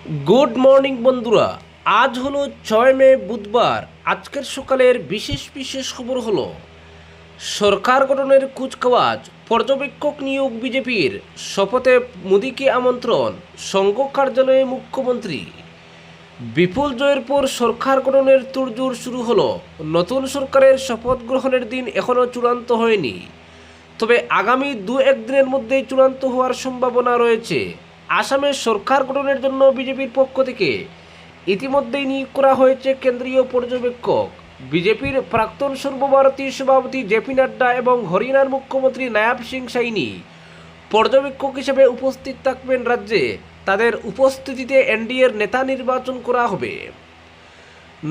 Good morning বন্ধুরা। আজ হলো 6 মে বুধবার। আজকের সকালের বিশেষ বিশেষ খবর হলো সরকার গঠনের কুচকাওয়াজ, পর্যবেক্ষক নিয়োগ বিজেপির, শপথে মোদীকে আমন্ত্রণ, সংঘ কার্যালয়ে মুখ্যমন্ত্রী। বিপুল জয়ের পর সরকার গঠনের তোড়জোড় শুরু হলো। নতুন সরকারের শপথ গ্রহণের দিন এখনও চূড়ান্ত হয়নি, তবে আগামী দু একদিনের মধ্যেই চূড়ান্ত হওয়ার সম্ভাবনা রয়েছে। আসামে সরকার গঠনের জন্য বিজেপির পক্ষ থেকে ইতিমধ্যেই নিয়োগ করা হয়েছে কেন্দ্রীয় পর্যবেক্ষক। বিজেপির প্রাক্তন সর্বভারতীয় সভাপতি জেপি নাড্ডা এবং হরিয়ানার মুখ্যমন্ত্রী নায়াব সিং সাইনি পর্যবেক্ষক হিসেবে উপস্থিত থাকবেন রাজ্যে। তাদের উপস্থিতিতে এনডিএর নেতা নির্বাচন করা হবে।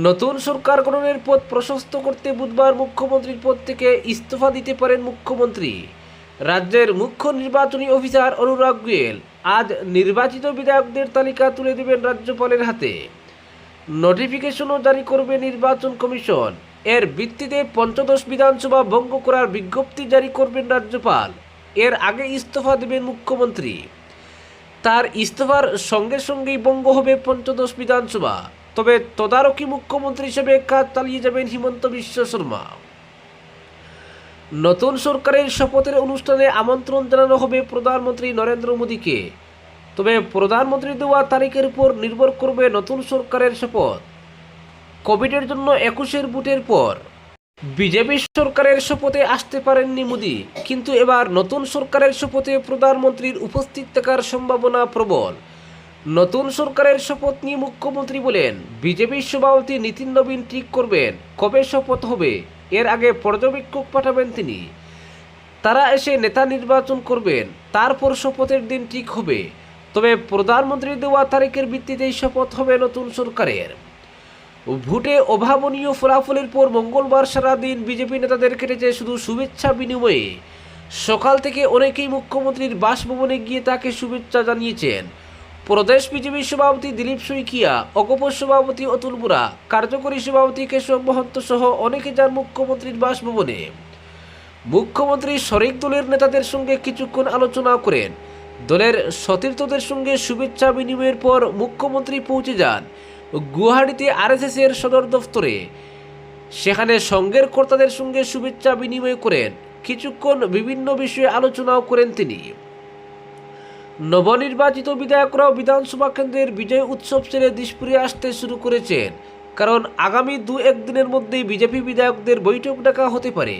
নতুন সরকার গঠনের পথ প্রশস্ত করতে বুধবার মুখ্যমন্ত্রীর পদ থেকে ইস্তফা দিতে পারেন মুখ্যমন্ত্রী। রাজ্যের মুখ্য নির্বাচনী অফিসার অনুরাগ গোয়েল আজ নির্বাচিত বিধায়কদের তালিকা তুলে দেবেন রাজ্যপালের হাতে। নোটিফিকেশনও জারি করবে নির্বাচন কমিশন। এর ভিত্তিতে পঞ্চদশ বিধানসভা ভঙ্গ করার বিজ্ঞপ্তি জারি করবেন রাজ্যপাল। এর আগে ইস্তফা দেবেন মুখ্যমন্ত্রী। তার ইস্তফার সঙ্গে সঙ্গেই ভঙ্গ হবে পঞ্চদশ বিধানসভা। তবে তদারকি মুখ্যমন্ত্রী হিসেবে কাজ চালিয়ে যাবেন হিমন্ত বিশ্ব শর্মা। নতুন সরকারের শপথের অনুষ্ঠানে আমন্ত্রণ জানানো হবে প্রধানমন্ত্রী নরেন্দ্র মোদীকে। তবে প্রধানমন্ত্রী দেওয়া তারিখের উপর নির্ভর করবে নতুন সরকারের শপথ। কোভিডের জন্য 21-এর ভোটের পর বিজেপি সরকারের শপথে আসতে পারেননি মোদী, কিন্তু এবার নতুন সরকারের শপথে প্রধানমন্ত্রীর উপস্থিত থাকার সম্ভাবনা প্রবল। নতুন সরকারের শপথ নিয়ে মুখ্যমন্ত্রী বলেন, বিজেপির সভাপতি নীতিন নবীন ঠিক করবেন কবে শপথ হবে। এর আগে পর্যবেক্ষক পাঠাবেন তিনি। তারা এসে নেতা নির্বাচন করবেন, তারপর শপথের দিন ঠিক হবে। তবে প্রধানমন্ত্রী দেওয়া তারিখের ভিত্তিতেই শপথ হবে নতুন সরকারের। ভোটে অভাবনীয় ফলাফলের পর মঙ্গলবার সারাদিন বিজেপি নেতাদের কেটেছে শুধু শুভেচ্ছা বিনিময়ে। সকাল থেকে অনেকেই মুখ্যমন্ত্রীর বাসভবনে গিয়ে তাকে শুভেচ্ছা জানিয়েছেন। প্রদেশ বিজেপি সভাপতি দিলীপ শইকিয়া, অগপ সভাপতি অতুল বুরা, কার্যকরী সভাপতি কেশব মহন্ত সহ অনেকে যান মুখ্যমন্ত্রীর বাসভবনে। মুখ্যমন্ত্রী শরিক দলের নেতাদের সঙ্গে কিছুক্ষণ আলোচনা করেন। দলের সতীর্থদের সঙ্গে শুভেচ্ছা বিনিময়ের পর মুখ্যমন্ত্রী পৌঁছে যান গুয়াহাটিতে আরএসএসের সদর দফতরে। সেখানে সংঘের কর্তাদের সঙ্গে শুভেচ্ছা বিনিময় করেন। কিছুক্ষণ বিভিন্ন বিষয়ে আলোচনাও করেন তিনি। নবনির্বাচিত বিধায়করাও বিধানসভা কেন্দ্রের বিজয় উৎসব ছেড়ে দিশপুরে আসতে শুরু করেছেন, কারণ আগামী দু একদিনের মধ্যেই বিজেপি বিধায়কদের বৈঠক ডাকা হতে পারে।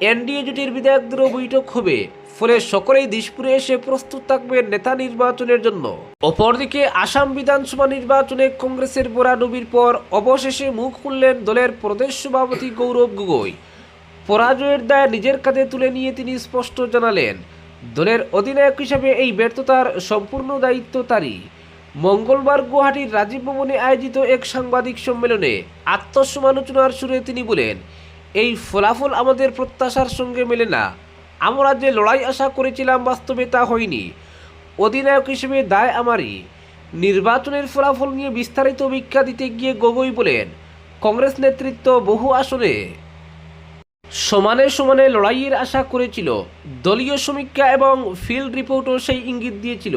এনডিএ জোটের বিধায়কদেরও বৈঠক হবে, ফলে সকলেই দিশপুরে এসে প্রস্তুত থাকবেন নেতা নির্বাচনের জন্য। অপরদিকে আসাম বিধানসভা নির্বাচনে কংগ্রেসের ভরাডুবির পর অবশেষে মুখ খুললেন দলের প্রদেশ সভাপতি গৌরব গগৈ। পরাজয়ের দায় নিজের কাঁধে তুলে নিয়ে তিনি স্পষ্ট জানালেন, দলের অধিনায়ক হিসেবে এই ব্যর্থতার সম্পূর্ণ দায়িত্ব তারই। মঙ্গলবার গুয়াহাটির রাজীব ভবনে আয়োজিত এক সাংবাদিক সম্মেলনে আত্মসমালোচনার সুরে তিনি বলেন, এই ফলাফল আমাদের প্রত্যাশার সঙ্গে মেলে না। আমরা যে লড়াই আশা করেছিলাম বাস্তবে তা হয়নি। অধিনায়ক হিসেবে দায় আমারই। নির্বাচনের ফলাফল নিয়ে বিস্তারিত ব্যাখ্যা দিতে গিয়ে গগৈ বলেন, কংগ্রেস নেতৃত্ব বহু আসনে সমানে সমানে লড়াইয়ের আশা করেছিল। দলীয় সমীক্ষা এবং ফিল্ড রিপোর্টও সেই ইঙ্গিত দিয়েছিল,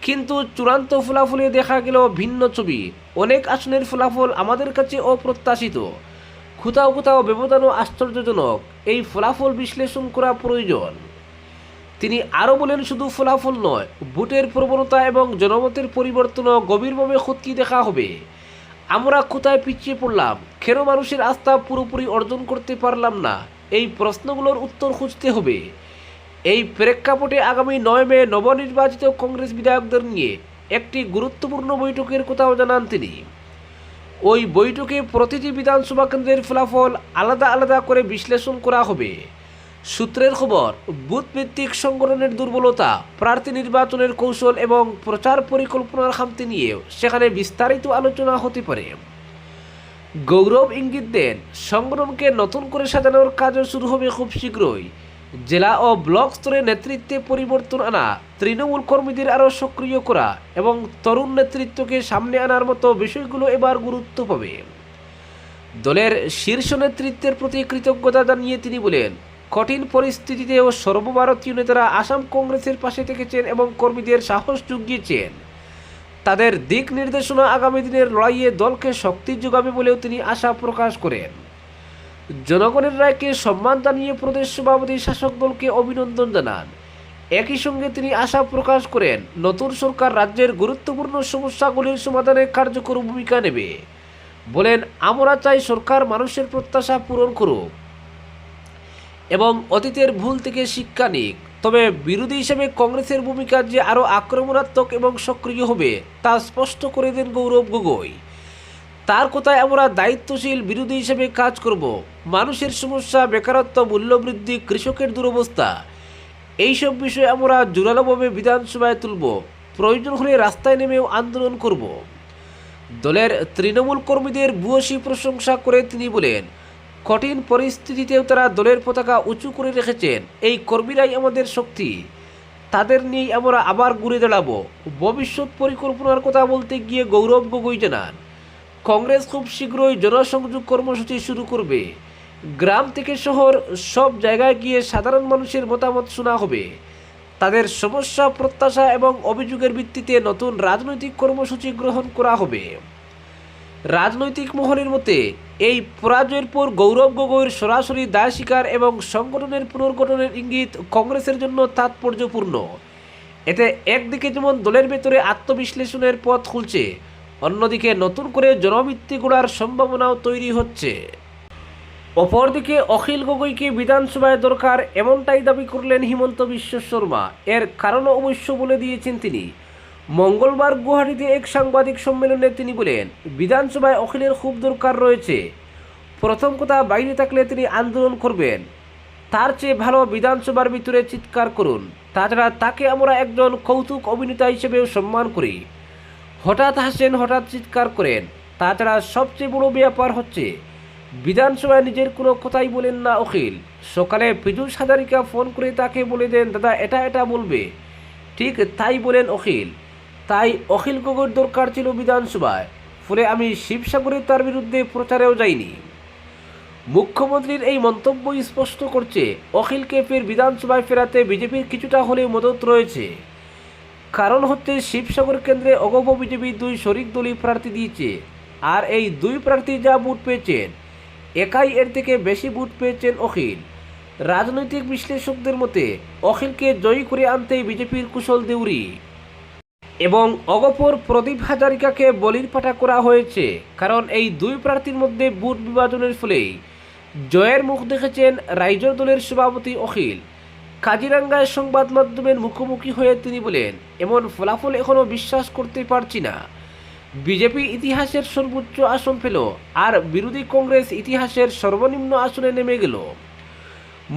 কিন্তু চূড়ান্ত ফলাফলে দেখা গেল ভিন্ন ছবি। অনেক আসনের ফলাফল আমাদের কাছে অপ্রত্যাশিত। কোথাও কোথাও ব্যবধানও আশ্চর্যজনক। এই ফলাফল বিশ্লেষণ করা প্রয়োজন। তিনি আরও বলেন, শুধু ফলাফল নয়, ভোটের প্রবণতা এবং জনমতের পরিবর্তনও গভীরভাবে খতিয়ে দেখা হবে। আমরা কোথায় পিছিয়ে পড়লাম, কেন মানুষের আস্থা পুরোপুরি অর্জন করতে পারলাম না, এই প্রশ্নগুলোর উত্তর খুঁজতে হবে। এই প্রেক্ষাপটে আগামী 9 মে নবনির্বাচিত কংগ্রেস বিধায়কদের নিয়ে একটি গুরুত্বপূর্ণ বৈঠকের কথাও জানান তিনি। ওই বৈঠকে প্রতিটি বিধানসভা কেন্দ্রের ফলাফল আলাদা আলাদা করে বিশ্লেষণ করা হবে। সূত্রের খবর, বুথভিত্তিক সংগঠনের দুর্বলতা, প্রার্থী নির্বাচনের কৌশল এবং প্রচার পরিকল্পনার খামতি নিয়েও সেখানে বিস্তারিত আলোচনা হতে পারে। গৌরব ইঙ্গিত দেন, সংগঠনকে নতুন করে সাজানোর কাজও শুরু হবে খুব শীঘ্রই। জেলা ও ব্লক স্তরে নেতৃত্বে পরিবর্তন আনা, তৃণমূল কর্মীদের আরও সক্রিয় করা এবং তরুণ নেতৃত্বকে সামনে আনার মতো বিষয়গুলো এবার গুরুত্ব পাবে। দলের শীর্ষ নেতৃত্বের প্রতি কৃতজ্ঞতা জানিয়ে তিনি বলেন, কঠিন পরিস্থিতিতেও সর্বভারতীয় নেতারা আসাম কংগ্রেসের পাশে থেকেছেন এবং কর্মীদের সাহস জুগিয়েছেন। তাদের দিক নির্দেশনা আগামী দিনের লড়াইয়ে দলকে শক্তি যোগাবে বলেও তিনি আশা প্রকাশ করেন। জনগণের রায়কে সম্মান জানিয়ে প্রদেশ সভাপতি শাসক দলকে অভিনন্দন জানান। একই সঙ্গে তিনি আশা প্রকাশ করেন নতুন সরকার রাজ্যের গুরুত্বপূর্ণ সমস্যাগুলির সমাধানে কার্যকর ভূমিকা নেবে। বলেন, আমরা চাই সরকার মানুষের প্রত্যাশা পূরণ করুক এবং অতীতের ভুল থেকে শিক্ষা নিক। তবে বিরোধী হিসেবে কংগ্রেসের ভূমিকা যে আরও আক্রমণাত্মক এবং সক্রিয় হবে তা স্পষ্ট করে দেন গৌরব গগৈ। তার কথায়, আমরা দায়িত্বশীল বিরোধী হিসেবে কাজ করব। মানুষের সমস্যা, বেকারত্ব, মূল্যবৃদ্ধি, কৃষকের দুরবস্থা এইসব বিষয়ে আমরা জোরালোভাবে বিধানসভায় তুলব। প্রয়োজন হলে রাস্তায় নেমেও আন্দোলন করব। দলের তৃণমূল কর্মীদের ভূয়সী প্রশংসা করে তিনি বলেন, কঠিন পরিস্থিতিতেও তারা দলের পতাকা উঁচু করে রেখেছেন। এই কর্মীরাই আমাদের শক্তি, তাদের নিয়েই আমরা আবার ঘুরে দাঁড়াবো। ভবিষ্যৎ পরিকল্পনার কথা বলতে গিয়ে গৌরব গগৈ জানান, কংগ্রেস খুব শীঘ্রই জনসংযোগ কর্মসূচি শুরু করবে। গ্রাম থেকে শহর সব জায়গায় গিয়ে সাধারণ মানুষের মতামত শোনা হবে। তাদের সমস্যা, প্রত্যাশা এবং অভিযোগের ভিত্তিতে নতুন রাজনৈতিক কর্মসূচি গ্রহণ করা হবে। রাজনৈতিক মহলের মতে এই পরাজয়ের পর গৌরব গগৈর সরাসরি দায় স্বীকার এবং সংগঠনের পুনর্গঠনের ইঙ্গিত কংগ্রেসের জন্য তাৎপর্যপূর্ণ। এতে একদিকে যেমন দলের ভেতরে আত্মবিশ্লেষণের পথ খুলছে, অন্যদিকে নতুন করে জনভিত্তি গড়ার সম্ভাবনাও তৈরি হচ্ছে। অপরদিকে অখিল গগৈকে বিধানসভায় দরকার এমনটাই দাবি করলেন হিমন্ত বিশ্ব শর্মা। এর কারণও অবশ্য বলে দিয়েছেন তিনি। মঙ্গলবার গুয়াহাটিতে এক সাংবাদিক সম্মেলনে তিনি বলেন, বিধানসভায় অখিলের খুব দরকার রয়েছে। প্রথম কথা, বাইরে থাকলে তিনি আন্দোলন করবেন, তার চেয়ে ভালো বিধানসভার ভিতরে চিৎকার করুন। তাছাড়া তাকে আমরা একজন কৌতুক অভিনেতা হিসেবেও সম্মান করি। হঠাৎ হাসেন, হঠাৎ চিৎকার করেন। তাছাড়া সবচেয়ে বড় ব্যাপার হচ্ছে বিধানসভায় নিজের কোনো কথাই বলেন না অখিল। সকালে পীযূষ হাজারিকা ফোন করে তাকে বলে দেন, দাদা এটা এটা বলবে, ঠিক তাই বলেন অখিল। তাই অখিল গগৈর দরকার ছিল বিধানসভায়। ফলে আমি শিবসাগরে তার বিরুদ্ধে প্রচারেও যাইনি। মুখ্যমন্ত্রীর এই মন্তব্য স্পষ্ট করছে অখিলকে ফের বিধানসভায় ফেরাতে বিজেপির কিছুটা হলেও মদত রয়েছে। কারণ হচ্ছে শিবসাগর কেন্দ্রে অগপ বিজেপি দুই শরিক দলই প্রার্থী দিয়েছে, আর এই দুই প্রার্থী যা ভোট পেয়েছেন একাই এর থেকে বেশি ভোট পেয়েছেন অখিল। রাজনৈতিক বিশ্লেষকদের মতে অখিলকে জয়ী করে আনতেই বিজেপির কুশল দেউরি এবং অগপর প্রদীপ হাজারিকাকে বলির পাঠা করা হয়েছে। কারণ এই দুই প্রার্থীর মধ্যে ভোট বিভাজনের ফলেই জয়ের মুখ দেখেছেন রাইজর দলের সভাপতি অখিল। কাজিরাঙ্গায় সংবাদ মাধ্যমের মুখোমুখি হয়ে তিনি বলেন, এমন ফলাফল এখনও বিশ্বাস করতে পারছি না। বিজেপি ইতিহাসের সর্বোচ্চ আসন পেল, আর বিরোধী কংগ্রেস ইতিহাসের সর্বনিম্ন আসনে নেমে গেল।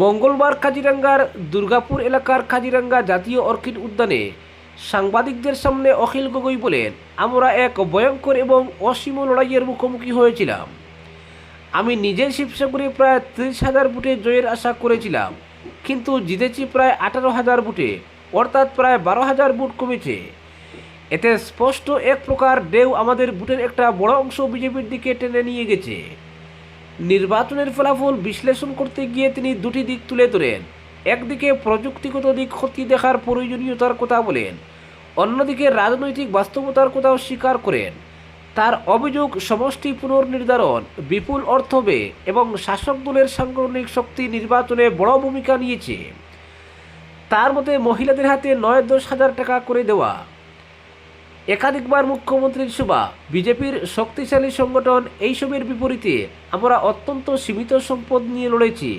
মঙ্গলবার কাজিরাঙ্গার দুর্গাপুর এলাকার কাজিরাঙ্গা জাতীয় অর্কিড উদ্যানে সাংবাদিকদের সামনে অখিল গগৈ বলেন, আমরা এক ভয়ঙ্কর এবং অসীম লড়াইয়ের মুখোমুখি হয়েছিলাম। আমি নিজে শিবসাগরে প্রায় 30,000 ভোটে জয়ের আশা করেছিলাম, কিন্তু জিতেছি প্রায় 18,000 ভোটে, অর্থাৎ প্রায় 12,000 ভোট কমেছে। এতে স্পষ্ট এক প্রকার ঢেউ আমাদের ভোটের একটা বড় অংশ বিজেপির দিকে টেনে নিয়ে গেছে। নির্বাচনের ফলাফল বিশ্লেষণ করতে গিয়ে তিনি দুটি দিক তুলে ধরেন। একদিকে প্রযুক্তিগত দিক খতিয়ে দেখার প্রয়োজনীয়তার কথা বলেন, অন্যদিকে রাজনৈতিক বাস্তবতার কথাও স্বীকার করেন। তার অভিযোগ, সমষ্টি পুনর্নির্ধারণ, বিপুল অর্থ ব্যয় এবং শাসক দলের সাংগঠনিক শক্তি নির্বাচনে বড় ভূমিকা নিয়েছে। তার মতে মহিলাদের হাতে 9-10 হাজার টাকা করে দেওয়া, একাধিকবার মুখ্যমন্ত্রীর সভা, বিজেপির শক্তিশালী সংগঠন, এইসবের বিপরীতে আমরা অত্যন্ত সীমিত সম্পদ নিয়ে লড়েছি।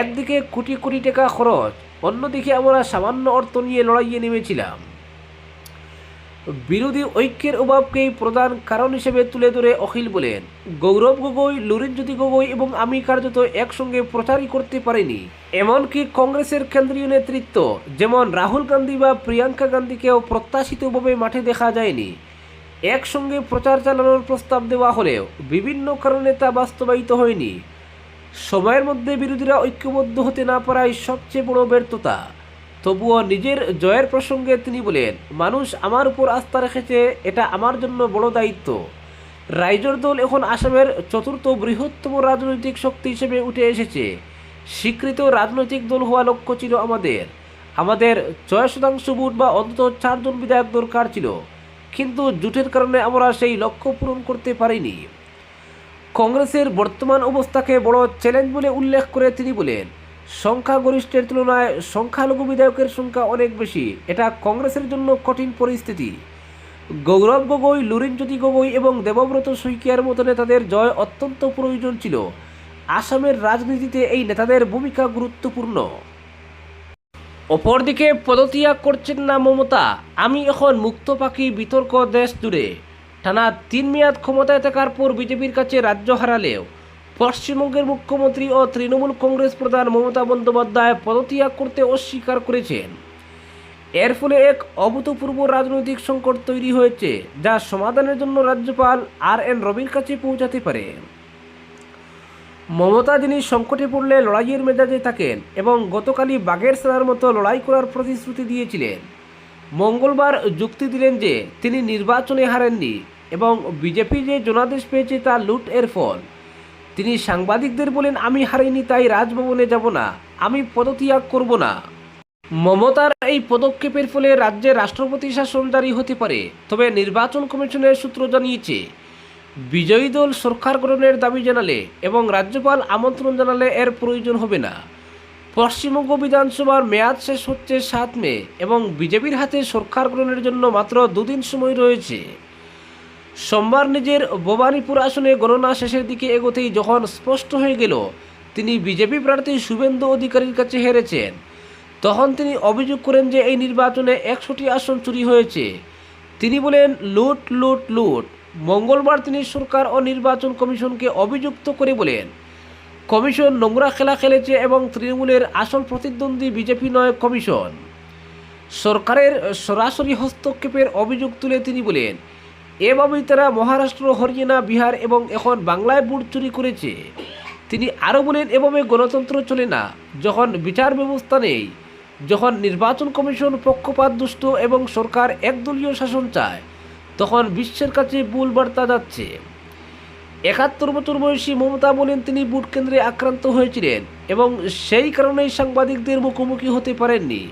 একদিকে কোটি কোটি টাকা খরচ, অন্যদিকে আমরা সামান্য অর্থ নিয়ে লড়াইয়ে নেমেছিলাম। বিরোধী ঐক্যের অভাবকেই প্রধান কারণ হিসেবে তুলে ধরে অখিল বলেন, গৌরব গগৈ, লুরিনজ্যোতি গগৈ এবং আমি কার্যত একসঙ্গে প্রচারই করতে পারিনি। এমনকি কংগ্রেসের কেন্দ্রীয় নেতৃত্ব যেমন রাহুল গান্ধী বা প্রিয়াঙ্কা গান্ধীকেও প্রত্যাশিতভাবে মাঠে দেখা যায়নি। একসঙ্গে প্রচার চালানোর প্রস্তাব দেওয়া হলেও বিভিন্ন কারণে তা বাস্তবায়িত হয়নি। সময়ের মধ্যে বিরোধীরা ঐক্যবদ্ধ হতে না পারাই সবচেয়ে বড় ব্যর্থতা। তবুও নিজের জয়ের প্রসঙ্গে তিনি বলেন, মানুষ আমার উপর আস্থা রেখেছে, এটা আমার জন্য বড় দায়িত্ব। রাইজর দল এখন আসামের চতুর্থ বৃহত্তম রাজনৈতিক শক্তি হিসেবে উঠে এসেছে। স্বীকৃত রাজনৈতিক দল হওয়া লক্ষ্য ছিল আমাদের। 6% ভোট বা অন্তত 4 জন বিধায়ক দরকার ছিল। কিন্তু জোটের কারণে আমরা সেই লক্ষ্য পূরণ করতে পারিনি। কংগ্রেসের বর্তমান অবস্থাকে বড় চ্যালেঞ্জ বলে উল্লেখ করে তিনি বলেন, সংখ্যাগরিষ্ঠের তুলনায় সংখ্যালঘু বিধায়কের সংখ্যা অনেক বেশি, এটা কংগ্রেসের জন্য কঠিন পরিস্থিতি। গৌরব গগৈ, লুরিনজ্যোতি গগৈ এবং দেবব্রত শইকীয়ার মতো নেতাদের জয় অত্যন্ত প্রয়োজন ছিল। আসামের রাজনীতিতে এই নেতাদের ভূমিকা গুরুত্বপূর্ণ। অপরদিকে পদত্যাগ করছেন না মমতা। আমি এখন মুক্ত পাখি, বিতর্ক দেশ জুড়ে। টানা 3 মেয়াদ ক্ষমতায় থাকার পর বিজেপির কাছে রাজ্য হারালেও পশ্চিমবঙ্গের মুখ্যমন্ত্রী ও তৃণমূল কংগ্রেস প্রধান মমতা বন্দ্যোপাধ্যায় পদত্যাগ করতে অস্বীকার করেছেন। এর ফলে এক অভূতপূর্ব রাজনৈতিক সংকট তৈরি হয়েছে, যা সমাধানের জন্য রাজ্যপাল RN রবির কাছে পৌঁছাতে পারে। মমতা, যিনি সংকটে পড়লে লড়াইয়ের মেজাজে থাকেন এবং গতকালই বাঘের সেনার মতো লড়াই করার প্রতিশ্রুতি দিয়েছিলেন, মঙ্গলবার যুক্তি দিলেন যে তিনি নির্বাচনে হারেননি এবং বিজেপি যে জনাদেশ পেয়েছে তা লুট এর ফল। তিনি সাংবাদিকদের বলেন, আমি হারিনি তাই রাজভবনে যাব না, আমি পদত্যাগ করব না। মমতার এই পদক্ষেপের ফলে রাজ্যে রাষ্ট্রপতি শাসন জারি হতে পারে, তবে নির্বাচন কমিশনের সূত্র জানিয়েছে বিজয়ী দল সরকার গঠনের দাবি জানালে এবং রাজ্যপাল আমন্ত্রণ জানালে এর প্রয়োজন হবে না। পশ্চিমবঙ্গ বিধানসভার মেয়াদ শেষ হচ্ছে 7 মে এবং বিজেপির হাতে সরকার গঠনের জন্য মাত্র 2 দিন সময় রয়েছে। সোমবার নিজের ভবানীপুর আসনে গণনা শেষের দিকে এগোতেই যখন স্পষ্ট হয়ে গেল তিনি বিজেপি প্রার্থী শুভেন্দু অধিকারীর কাছে হেরেছেন, তখন তিনি অভিযোগ করেন যে এই নির্বাচনে 100টি আসন চুরি হয়েছে। তিনি বলেন, লুট লুট লুট। মঙ্গলবার তিনি সরকার ও নির্বাচন কমিশনকে অভিযুক্ত করে বলেন, কমিশন নোংরা খেলা খেলেছে এবং তৃণমূলের আসল প্রতিদ্বন্দ্বী বিজেপি নয়, কমিশন। সরকারের সরাসরি হস্তক্ষেপের অভিযোগ তুলে তিনি বলেন, এভাবেই তারা মহারাষ্ট্র, হরিয়ানা, বিহার এবং এখন বাংলায় ভোট চুরি করেছে। তিনি আরও বলেন, এভাবে গণতন্ত্র চলে না। যখন বিচার ব্যবস্থা নেই, যখন নির্বাচন কমিশন পক্ষপাতদুষ্ট এবং সরকার একদলীয় শাসন চায়, তখন বিশ্বের কাছে ভুল বার্তা যাচ্ছে। 71 বছর বয়সী মমতা বলেন, তিনি ভোট কেন্দ্রে আক্রান্ত হয়েছিলেন এবং সেই কারণেই সাংবাদিকদের মুখোমুখি হতে পারেননি।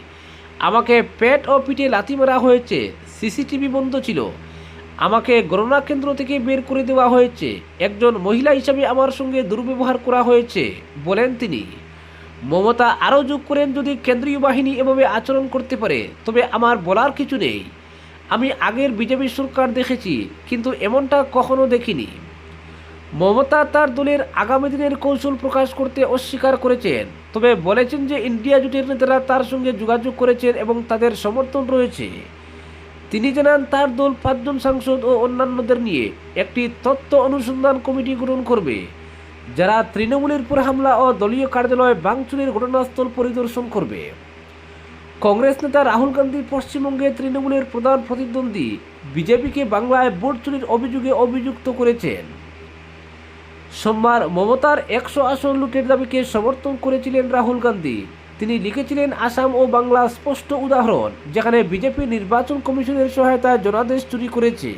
আমাকে পেট ও পিঠে লাথি মারা হয়েছে, সিসিটিভি বন্ধ ছিল, আমাকে গণনা কেন্দ্র থেকে বের করে দেওয়া হয়েছে, একজন মহিলা হিসাবে আমার সঙ্গে দুর্ব্যবহার করা হয়েছে বলেন তিনি। মমতা আরও যোগ করেন, যদি কেন্দ্রীয় বাহিনী এভাবে আচরণ করতে পারে তবে আমার বলার কিছু নেই। আমি আগের বিজেপি সরকার দেখেছি, কিন্তু এমনটা কখনো দেখিনি। মমতা তার দলের আগামী দিনের কৌশল প্রকাশ করতে অস্বীকার করেছেন, তবে বলেছেন যে ইন্ডিয়া জোটের নেতারা তার সঙ্গে যোগাযোগ করেছেন এবং তাদের সমর্থন রয়েছে। তিনি জানান, তার দল 5 জন সাংসদ ও অন্যান্যদের নিয়ে একটি তথ্য অনুসন্ধান কমিটি গঠন করবে, যারা তৃণমূলের উপর হামলা ও দলীয় কার্যালয় ভাঙচুরের ঘটনাস্থল পরিদর্শন করবে। কংগ্রেস নেতা রাহুল গান্ধী পশ্চিমবঙ্গে তৃণমূলের প্রধান প্রতিদ্বন্দ্বী বিজেপিকে বাংলায় ভোট চুরির অভিযোগে অভিযুক্ত করেছেন। সোমবার মমতার 100 আসন লুটের দাবিকে সমর্থন করেছিলেন রাহুল গান্ধী। তিনি লিখেছিলেন, আসাম ও বাংলা স্পষ্ট উদাহরণ, যেখানে বিজেপি নির্বাচন কমিশনের সহায়তায় জনাদেশ চুরি করেছে।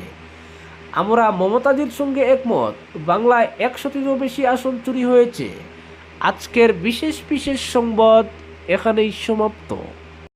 আমরা মমতাজির সঙ্গে একমত, বাংলায় 100টিরও বেশি আসন চুরি হয়েছে। আজকের বিশেষ সংবাদ এখানেই সমাপ্ত।